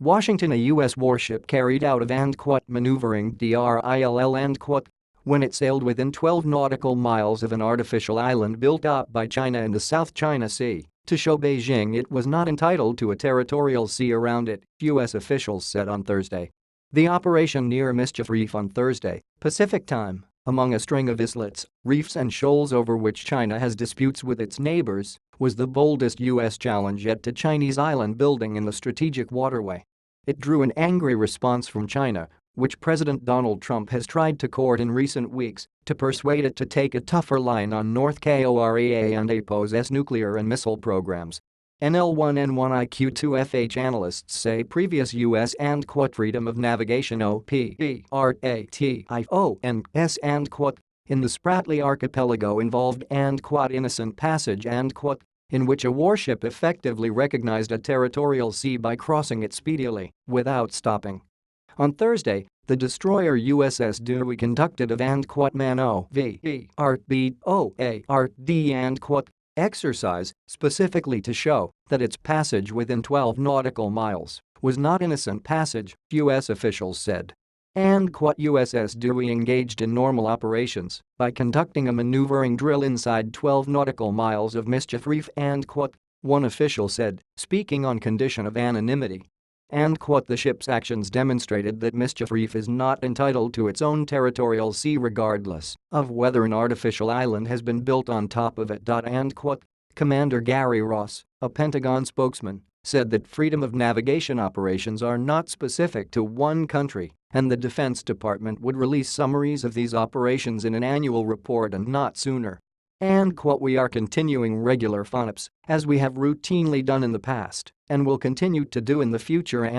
Washington. A U.S. warship carried out of maneuvering drill when it sailed within 12 nautical miles of an artificial island built up by China in the South China Sea to show Beijing it was not entitled to a territorial sea around it, U.S. officials said on Thursday. The operation near Mischief Reef on Thursday, Pacific Time, among a string of islets, reefs and shoals over which China has disputes with its neighbors, was the boldest U.S. challenge yet to Chinese island building in the strategic waterway. It drew an angry response from China, which President Donald Trump has tried to court in recent weeks to persuade it to take a tougher line on North Korea and APO's nuclear and missile programs. NL1N1IQ2FH analysts say previous U.S. freedom of navigation OPERATIONS in the Spratly Archipelago involved innocent passage in which a warship effectively recognized a territorial sea by crossing it speedily, without stopping. On Thursday, the destroyer USS Dewey conducted a VRBOARD exercise specifically to show that its passage within 12 nautical miles was not innocent passage, U.S. officials said. USS Dewey engaged in normal operations by conducting a maneuvering drill inside 12 nautical miles of Mischief Reef one official said, speaking on condition of anonymity. The ship's actions demonstrated that Mischief Reef is not entitled to its own territorial sea regardless of whether an artificial island has been built on top of it. Commander Gary Ross, a Pentagon spokesman, said that freedom of navigation operations are not specific to one country and the Defense Department would release summaries of these operations in an annual report and not sooner. We are continuing regular FONOPs, as we have routinely done in the past and will continue to do in the future,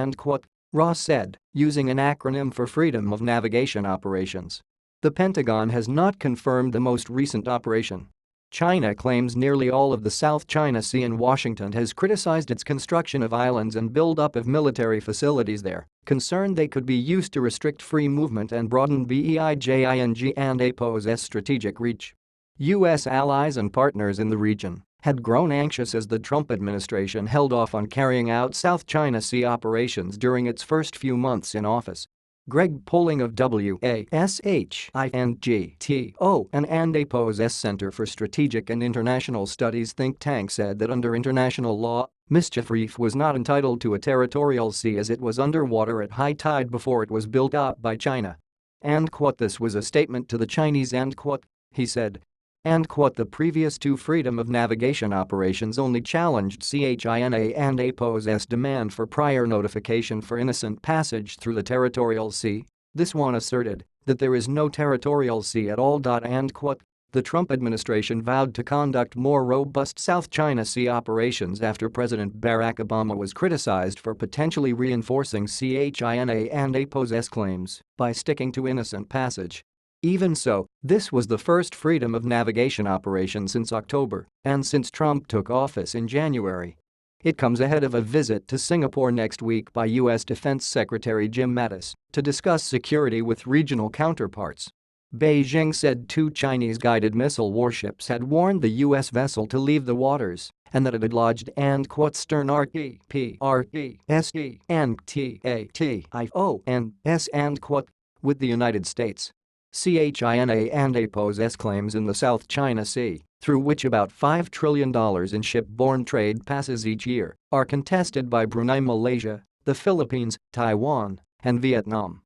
Ross said, using an acronym for Freedom of Navigation Operations. The Pentagon has not confirmed the most recent operation. China claims nearly all of the South China Sea and Washington has criticized its construction of islands and build-up of military facilities there, concerned they could be used to restrict free movement and broaden Beijing and APO's strategic reach. U.S. allies and partners in the region had grown anxious as the Trump administration held off on carrying out South China Sea operations during its first few months in office. Greg Polling of WASHINGTO and APO's Center for Strategic and International Studies think tank said that under international law, Mischief Reef was not entitled to a territorial sea as it was underwater at high tide before it was built up by China. This was a statement to the Chinese, he said. The previous two freedom of navigation operations only challenged China and APO's demand for prior notification for innocent passage through the territorial sea. This one asserted that there is no territorial sea at all. The Trump administration vowed to conduct more robust South China Sea operations after President Barack Obama was criticized for potentially reinforcing China and APO's claims by sticking to innocent passage. Even so, this was the first freedom of navigation operation since October and since Trump took office in January. It comes ahead of a visit to Singapore next week by U.S. Defense Secretary Jim Mattis to discuss security with regional counterparts. Beijing said two Chinese guided missile warships had warned the U.S. vessel to leave the waters and that it had lodged stern RPRESE and TATIONS with the United States. China and APO's claims in the South China Sea, through which about $5 trillion in ship-borne trade passes each year, are contested by Brunei, Malaysia, the Philippines, Taiwan, and Vietnam.